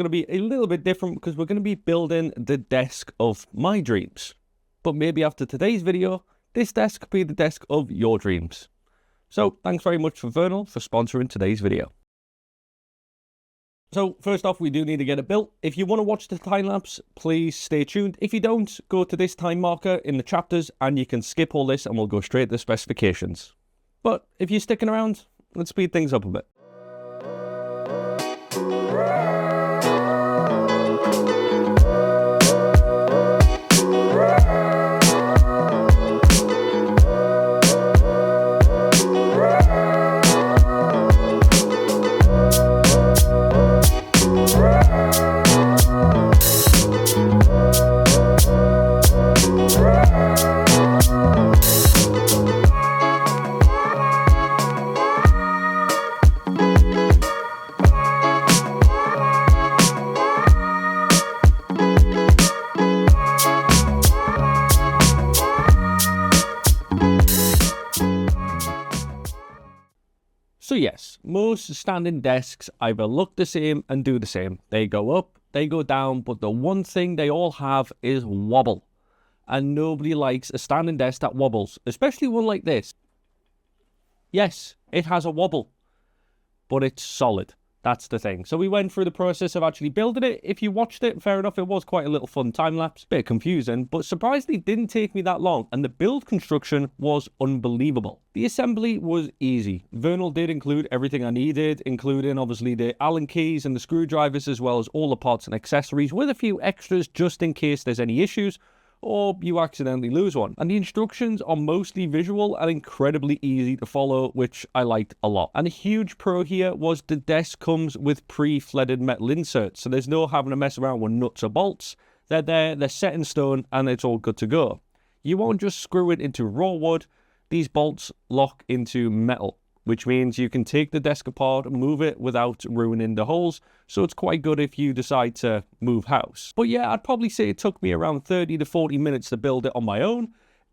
going to be a little bit different because we're going to be building the desk of my dreams. But maybe after today's video, this desk could be the desk of your dreams. So thanks very much for Vernal for sponsoring today's video. So first off, we do need to get it built. If you want to watch the time lapse, please stay tuned. If you don't, go to this time marker in the chapters and you can skip all this and we'll go straight to the specifications. But if you're sticking around, let's speed things up a bit. So yes, most standing desks either look the same and do the same. They go up, they go down, but the one thing they all have is wobble. And nobody likes a standing desk that wobbles, especially one like this. Yes, it has a wobble, but it's solid. That's the thing. So we went through the process of actually building it. If you watched it, fair enough, it was quite a little fun time-lapse. Bit confusing, but surprisingly didn't take me that long. And the build construction was unbelievable. The assembly was easy. Vernal did include everything I needed, including obviously the Allen keys and the screwdrivers, as well as all the parts and accessories, with a few extras just in case there's any issues or you accidentally lose one. And the instructions are mostly visual and incredibly easy to follow, which I liked a lot. And a huge pro here was the desk comes with pre-threaded metal inserts, so there's no having to mess around with nuts or bolts. They're there, they're set in stone, and it's all good to go. You won't just screw it into raw wood. These bolts lock into metal, which means you can take the desk apart and move it without ruining the holes. So it's quite good if you decide to move house. But yeah, I'd probably say it took me around 30 to 40 minutes to build it on my own.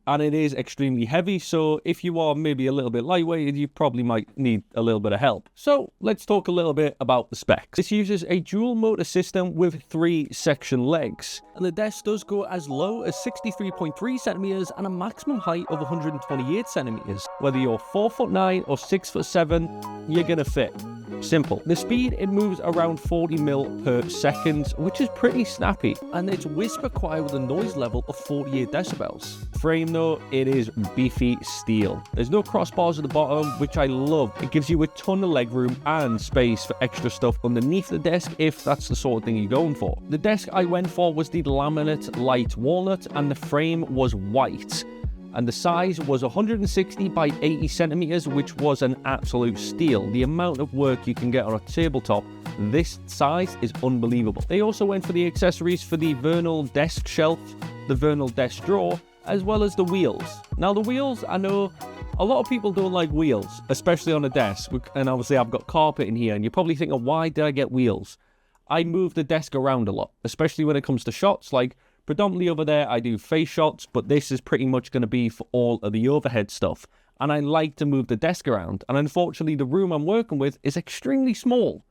And it is extremely heavy, so if you are maybe a little bit lightweight, you probably might need a little bit of help. So let's talk a little bit about the specs. This uses a dual motor system with 3 section legs. And the desk does go as low as 63.3 centimeters and a maximum height of 128 centimeters. Whether you're 4'9" or 6'7", you're gonna fit. Simple. The speed, it moves around 40 mil per second, which is pretty snappy. And it's whisper quiet with a noise level of 48 decibels. Frame though, it is beefy steel. There's no crossbars at the bottom, which I love. It gives you a ton of leg room and space for extra stuff underneath the desk if that's the sort of thing you're going for. The desk I went for was the laminate light walnut and the frame was white. And the size was 160 by 80 centimeters, which was an absolute steal. The amount of work you can get on a tabletop, this size is unbelievable. They also went for the accessories for the Vernal desk shelf, the Vernal desk drawer, as well as the wheels. Now the wheels, I know a lot of people don't like wheels, especially on a desk. And obviously I've got carpet in here and you're probably thinking, why did I get wheels? I move the desk around a lot, especially when it comes to shots. Like predominantly over there, I do face shots, but this is pretty much going to be for all of the overhead stuff. And I like to move the desk around. And unfortunately, the room I'm working with is extremely small.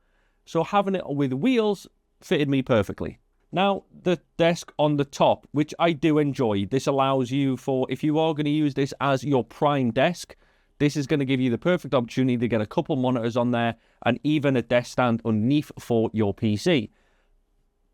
So having it with wheels fitted me perfectly. Now, the desk on the top, which I do enjoy. This allows you for, if you are going to use this as your prime desk, this is going to give you the perfect opportunity to get a couple monitors on there and even a desk stand underneath for your PC.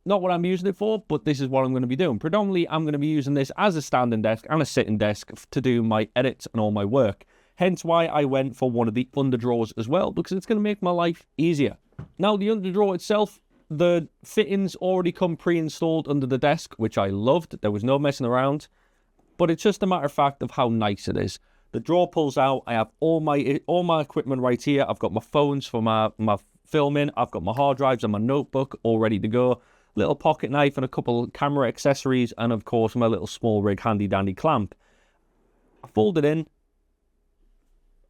Not what I'm using it for, but this is what I'm going to be doing. Predominantly, I'm going to be using this as a standing desk and a sitting desk to do my edits and all my work. Hence why I went for one of the underdrawers as well, because it's going to make my life easier. Now, the underdrawer itself, the fittings already come pre-installed under the desk, which I loved. There was no messing around, but it's just a matter of fact of how nice it is. The drawer pulls out. I have all my equipment right here. I've got my phones for my filming. I've got my hard drives and my notebook all ready to go. Little pocket knife and a couple camera accessories, and of course my little small rig handy dandy clamp. I fold it in,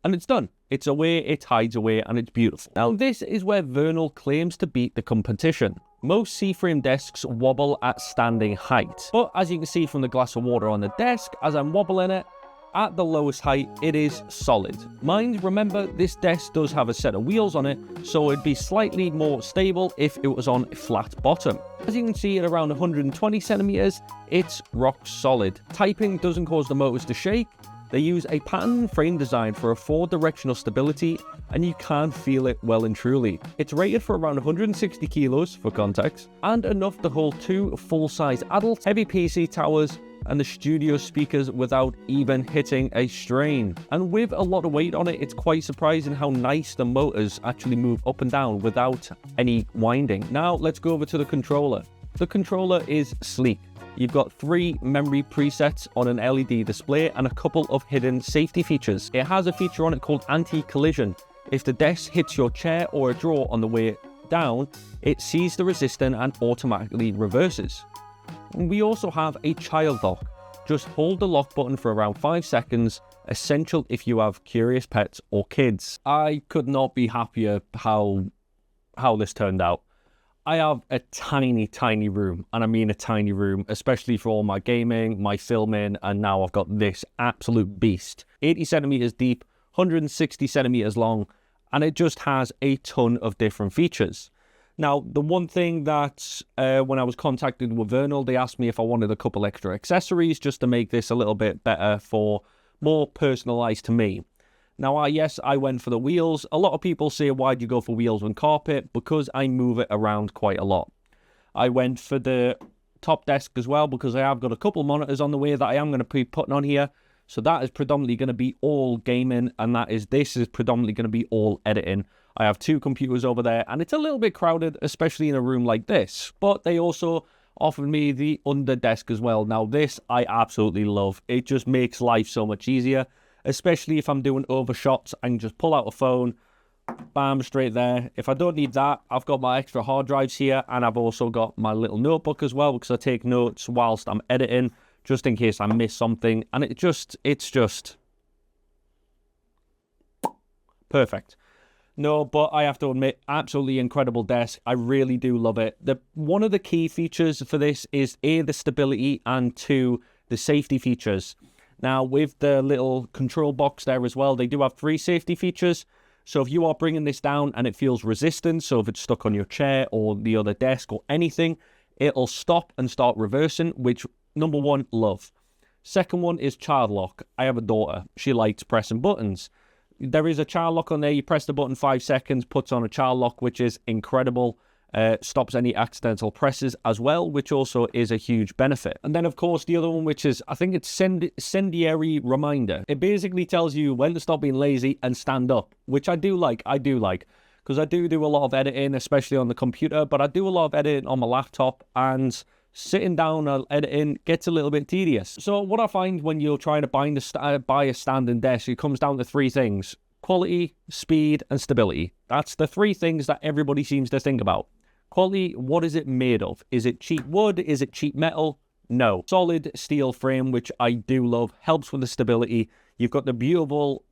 and it's done. It's away, it hides away, and it's beautiful. Now this is where Vernal claims to beat the competition. Most C-frame desks wobble at standing height. But as you can see from the glass of water on the desk, as I'm wobbling it, at the lowest height, it is solid. Mind, remember, this desk does have a set of wheels on it, so it'd be slightly more stable if it was on a flat bottom. As you can see, at around 120 centimeters, it's rock solid. Typing doesn't cause the motors to shake. They use a pattern frame design for a 4-directional stability, and you can feel it well and truly. It's rated for around 160 kilos, for context, and enough to hold 2 full-size adults, heavy PC towers, and the studio speakers without even hitting a strain. And with a lot of weight on it, it's quite surprising how nice the motors actually move up and down without any winding. Now, let's go over to the controller. The controller is sleek. You've got 3 memory presets on an LED display and a couple of hidden safety features. It has a feature on it called anti-collision. If the desk hits your chair or a drawer on the way down, it sees the resistance and automatically reverses. We also have a child lock. Just hold the lock button for around 5 seconds, essential if you have curious pets or kids. I could not be happier how this turned out. I have a tiny room, and I mean a tiny room, especially for all my gaming, my filming, and now I've got this absolute beast. 80 centimeters deep, 160 centimeters long, and it just has a ton of different features. Now, the one thing that when I was contacted with Vernal, they asked me if I wanted a couple extra accessories just to make this a little bit better, for more personalized to me. Now, yes, I went for the wheels. A lot of people say, why'd you go for wheels and carpet? Because I move it around quite a lot. I went for the top desk as well because I have got a couple monitors on the way that I am going to be putting on here. So that is predominantly going to be all gaming, and this is predominantly going to be all editing. I have 2 computers over there, and it's a little bit crowded, especially in a room like this. But they also offered me the under desk as well. Now, this I absolutely love. It just makes life so much easier, especially if I'm doing overshots. I can just pull out a phone, bam, straight there. If I don't need that, I've got my extra hard drives here, and I've also got my little notebook as well, because I take notes whilst I'm editing, just in case I miss something. And it's just perfect. No, but I have to admit, absolutely incredible desk. I really do love it. One of the key features for this is A, the stability, and 2, the safety features. Now, with the little control box there as well, they do have 3 safety features. So if you are bringing this down and it feels resistant, so if it's stuck on your chair or the other desk or anything, it'll stop and start reversing, which, number 1, love. Second one is child lock. I have a daughter. She likes pressing buttons. There is a child lock on there. You press the button 5 seconds, puts on a child lock, which is incredible. Stops any accidental presses as well, which also is a huge benefit. And then, of course, the other one, which is, I think it's incendiary reminder. It basically tells you when to stop being lazy and stand up, which I do like. Because I do a lot of editing, especially on the computer, but I do a lot of editing on my laptop, and sitting down and editing gets a little bit tedious. So what I find when you're trying to buy a standing desk, it comes down to 3 things: quality, speed, and stability. That's the 3 things that everybody seems to think about. Quality, what is it made of? Is it cheap wood? Is it cheap metal? No. Solid steel frame, which I do love, helps with the stability. You've got the beautiful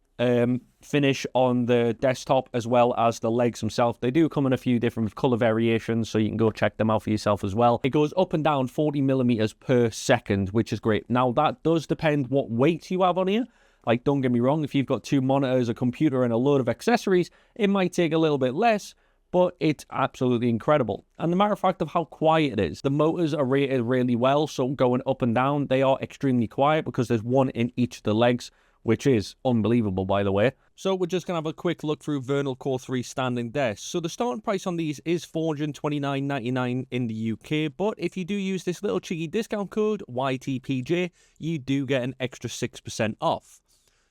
finish on the desktop, as well as the legs themselves. They do come in a few different color variations, so you can go check them out for yourself as well. It goes up and down 40 millimeters per second, which is great. Now, that does depend what weight you have on here. Like, don't get me wrong, if you've got 2 monitors, a computer, and a load of accessories, it might take a little bit less, but it's absolutely incredible. And the matter of fact of how quiet it is, the motors are rated really well, so going up and down, they are extremely quiet because there's 1 in each of the legs, which is unbelievable, by the way. So we're just going to have a quick look through Vernal Core3 standing desks. So the starting price on these is $429.99 in the UK, but if you do use this little cheeky discount code, YTPJ, you do get an extra 6% off.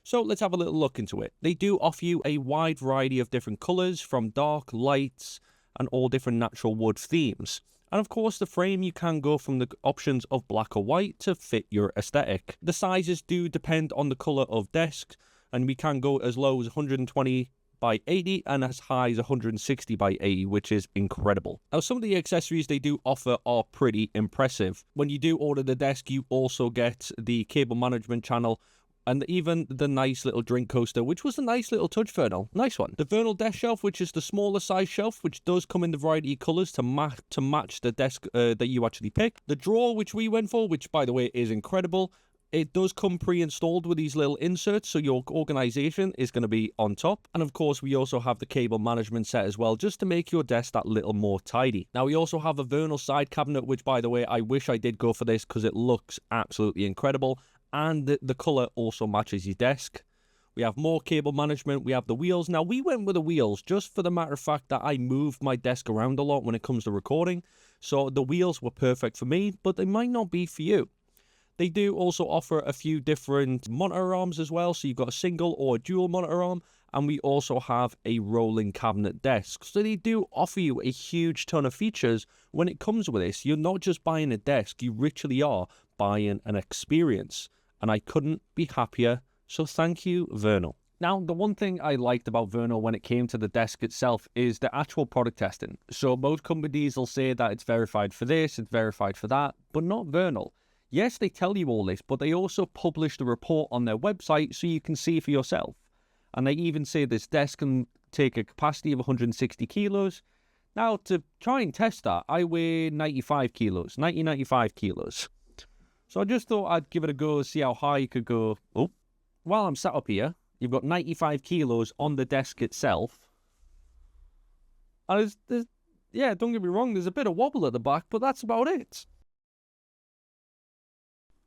So let's have a little look into it. They do offer you a wide variety of different colours, from dark, lights, and all different natural wood themes. And of course, the frame, you can go from the options of black or white to fit your aesthetic. The sizes do depend on the colour of desk, and we can go as low as 120 by 80 and as high as 160 by 80, which is incredible. Now, some of the accessories they do offer are pretty impressive. When you do order the desk, you also get the cable management channel, and even the nice little drink coaster, which was a nice little touch, Vernal. Nice one. The Vernal desk shelf, which is the smaller size shelf, which does come in the variety of colours to match the desk that you actually pick. The drawer, which we went for, which, by the way, is incredible. It does come pre-installed with these little inserts, so your organization is going to be on top. And of course, we also have the cable management set as well, just to make your desk that little more tidy. Now, we also have a Vernal side cabinet, which, by the way, I wish I did go for this because it looks absolutely incredible. And the color also matches your desk. We have more cable management. We have the wheels. Now, we went with the wheels just for the matter of fact that I move my desk around a lot when it comes to recording. So the wheels were perfect for me, but they might not be for you. They do also offer a few different monitor arms as well. So you've got a single or a dual monitor arm. And we also have a rolling cabinet desk. So they do offer you a huge ton of features when it comes with this. You're not just buying a desk. You literally are buying an experience. And I couldn't be happier. So thank you, Vernal. Now, the one thing I liked about Vernal when it came to the desk itself is the actual product testing. So most companies will say that it's verified for this, it's verified for that, but not Vernal. Yes, they tell you all this, but they also publish the report on their website so you can see for yourself. And they even say this desk can take a capacity of 160 kilos. Now, to try and test that, I weigh 95 kilos. So I just thought I'd give it a go, see how high you could go. Oh, while I'm sat up here, you've got 95 kilos on the desk itself. And yeah, don't get me wrong, there's a bit of wobble at the back, but that's about it.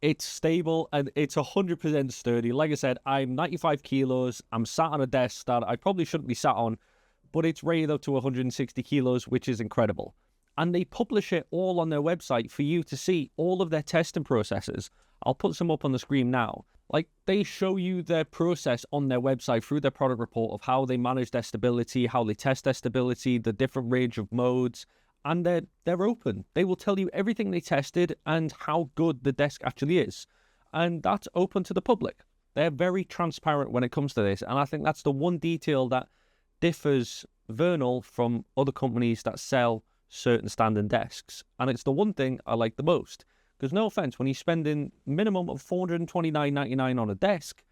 It's stable and it's 100% sturdy. Like I said, I'm 95 kilos. I'm sat on a desk that I probably shouldn't be sat on, but it's rated up to 160 kilos, which is incredible. And they publish it all on their website for you to see all of their testing processes. I'll put some up on the screen now. Like, they show you their process on their website through their product report of how they manage their stability, how they test their stability, the different range of modes. And they're open. They will tell you everything they tested and how good the desk actually is. And that's open to the public. They're very transparent when it comes to this. And I think that's the one detail that differs Vernal from other companies that sell certain standing desks. And it's the one thing I like the most. Because no offense, when you're spending minimum of $429.99 on a desk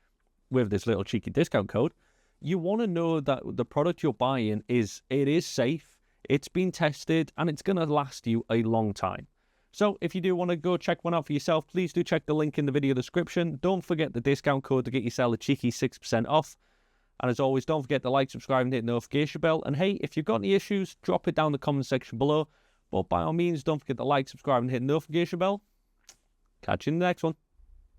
with this little cheeky discount code, you want to know that the product you're buying is safe. It's been tested and it's going to last you a long time. So if you do want to go check one out for yourself, please do check the link in the video description. Don't forget the discount code to get yourself a cheeky 6% off. And as always, don't forget to like, subscribe, and hit the notification bell. And hey, if you've got any issues, drop it down in the comment section below. But by all means, don't forget to like, subscribe, and hit the notification bell. Catch you in the next one.